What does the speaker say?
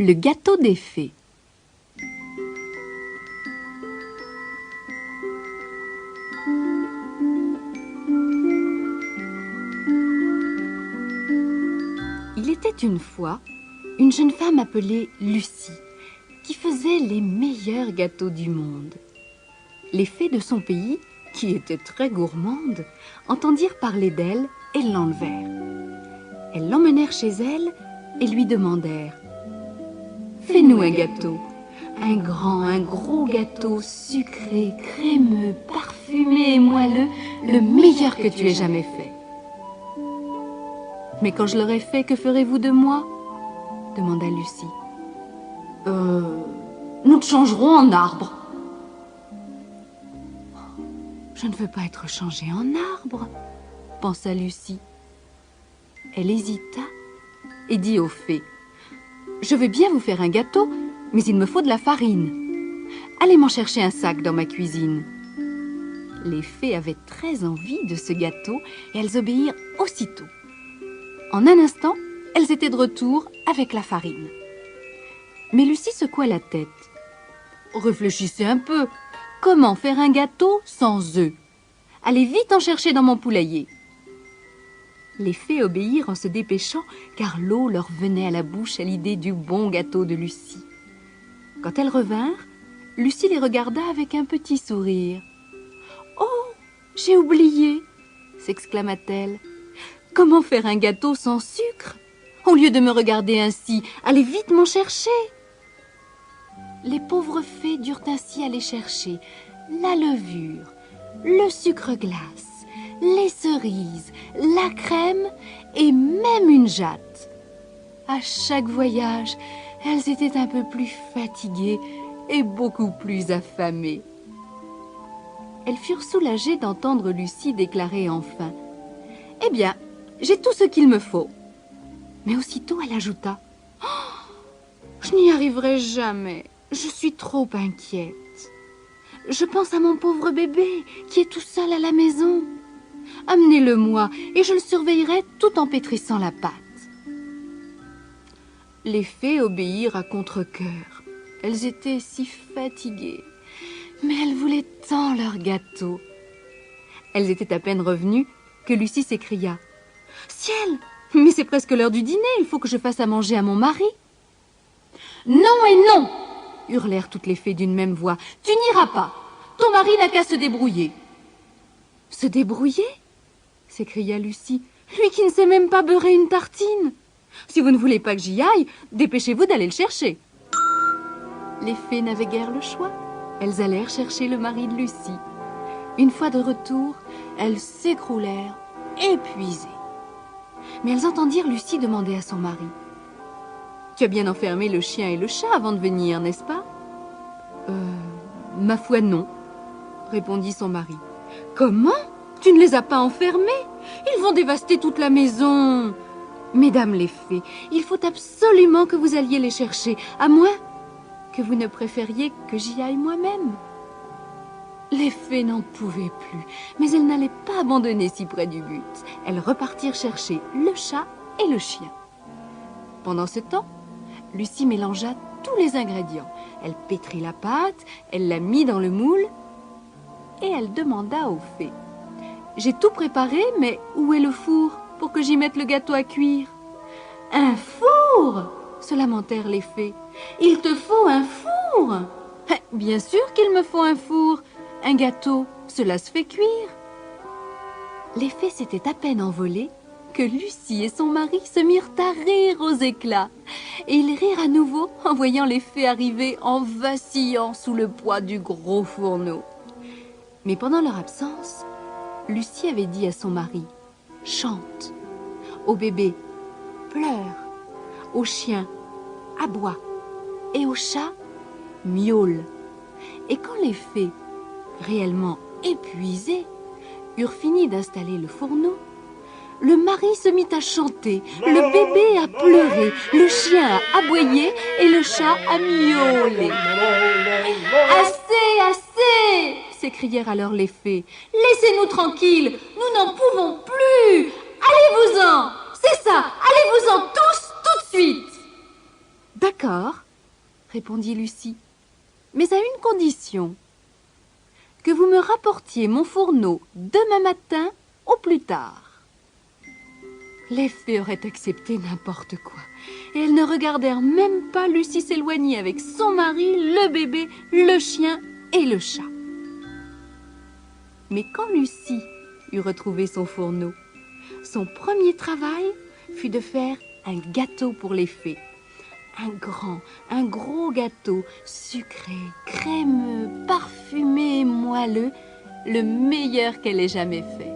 Le gâteau des fées. Il était une fois une jeune femme appelée Lucie qui faisait les meilleurs gâteaux du monde. Les fées de son pays, qui étaient très gourmandes, entendirent parler d'elle et l'enlevèrent. Elles l'emmenèrent chez elle et lui demandèrent « Fais-nous un gâteau, un gros gâteau sucré, crémeux, parfumé et moelleux, le meilleur que tu aies jamais fait. » « Mais quand je l'aurai fait, que ferez-vous de moi ?» demanda Lucie. « Nous te changerons en arbre. » « Je ne veux pas être changée en arbre, » pensa Lucie. Elle hésita et dit aux fées, « Je veux bien vous faire un gâteau, mais il me faut de la farine. Allez m'en chercher un sac dans ma cuisine. » Les fées avaient très envie de ce gâteau et elles obéirent aussitôt. En un instant, elles étaient de retour avec la farine. Mais Lucie secoua la tête. « Réfléchissez un peu. Comment faire un gâteau sans œufs? Allez vite en chercher dans mon poulailler. » Les fées obéirent en se dépêchant, car l'eau leur venait à la bouche à l'idée du bon gâteau de Lucie. Quand elles revinrent, Lucie les regarda avec un petit sourire. « Oh, j'ai oublié !» s'exclama-t-elle. « Comment faire un gâteau sans sucre? Au lieu de me regarder ainsi, allez vite m'en chercher !» Les pauvres fées durent ainsi aller chercher la levure, le sucre glace, les cerises, la crème et même une jatte. À chaque voyage, elles étaient un peu plus fatiguées et beaucoup plus affamées. Elles furent soulagées d'entendre Lucie déclarer enfin « Eh bien, j'ai tout ce qu'il me faut. » Mais aussitôt, elle ajouta « Oh, je n'y arriverai jamais. Je suis trop inquiète. Je pense à mon pauvre bébé qui est tout seul à la maison. Amenez-le-moi et je le surveillerai tout en pétrissant la pâte. » Les fées obéirent à contre-cœur. Elles étaient si fatiguées, mais elles voulaient tant leur gâteau. Elles étaient à peine revenues que Lucie s'écria « Ciel, mais c'est presque l'heure du dîner, il faut que je fasse à manger à mon mari. »« Non et non !» hurlèrent toutes les fées d'une même voix. « Tu n'iras pas. Ton mari n'a qu'à se débrouiller. »« Se débrouiller ?» s'écria Lucie. « Lui qui ne sait même pas beurrer une tartine. Si vous ne voulez pas que j'y aille, dépêchez-vous d'aller le chercher. » Les fées n'avaient guère le choix. Elles allèrent chercher le mari de Lucie. Une fois de retour, elles s'écroulèrent, épuisées. Mais elles entendirent Lucie demander à son mari. « Tu as bien enfermé le chien et le chat avant de venir, n'est-ce pas ?»« Ma foi, non, » répondit son mari. « Comment? Tu ne les as pas enfermés? Ils vont dévaster toute la maison. » « Mesdames les fées, il faut absolument que vous alliez les chercher, à moins que vous ne préfériez que j'y aille moi-même. » Les fées n'en pouvaient plus, mais elles n'allaient pas abandonner si près du but. Elles repartirent chercher le chat et le chien. Pendant ce temps, Lucie mélangea tous les ingrédients. Elle pétrit la pâte, elle la mit dans le moule et elle demanda aux fées. « J'ai tout préparé, mais où est le four pour que j'y mette le gâteau à cuire ?»« Un four !» se lamentèrent les fées. « Il te faut un four !»« Bien sûr qu'il me faut un four. Un gâteau, cela se fait cuire. » Les fées s'étaient à peine envolées que Lucie et son mari se mirent à rire aux éclats. Et ils rirent à nouveau en voyant les fées arriver en vacillant sous le poids du gros fourneau. Mais pendant leur absence, Lucie avait dit à son mari « Chante », au bébé « Pleure », au chien « Aboie » et au chat « Miaule ». Et quand les fées, réellement épuisées, eurent fini d'installer le fourneau, le mari se mit à chanter, le bébé à pleurer, le chien à aboyer et le chat à miauler. « Assez, assez !» s'écrièrent alors les fées. « Laissez-nous tranquilles, nous n'en pouvons plus. Allez-vous-en, c'est ça, allez-vous-en tous, tout de suite. » « D'accord. D'accord, répondit Lucie, mais à une condition. Que vous me rapportiez mon fourneau demain matin au plus tard. Les fées auraient accepté n'importe quoi, et elles ne regardèrent même pas Lucie s'éloigner avec son mari, le bébé, le chien et le chat. Mais quand Lucie eut retrouvé son fourneau, son premier travail fut de faire un gâteau pour les fées. Un gros gâteau sucré, crémeux, parfumé et moelleux, le meilleur qu'elle ait jamais fait.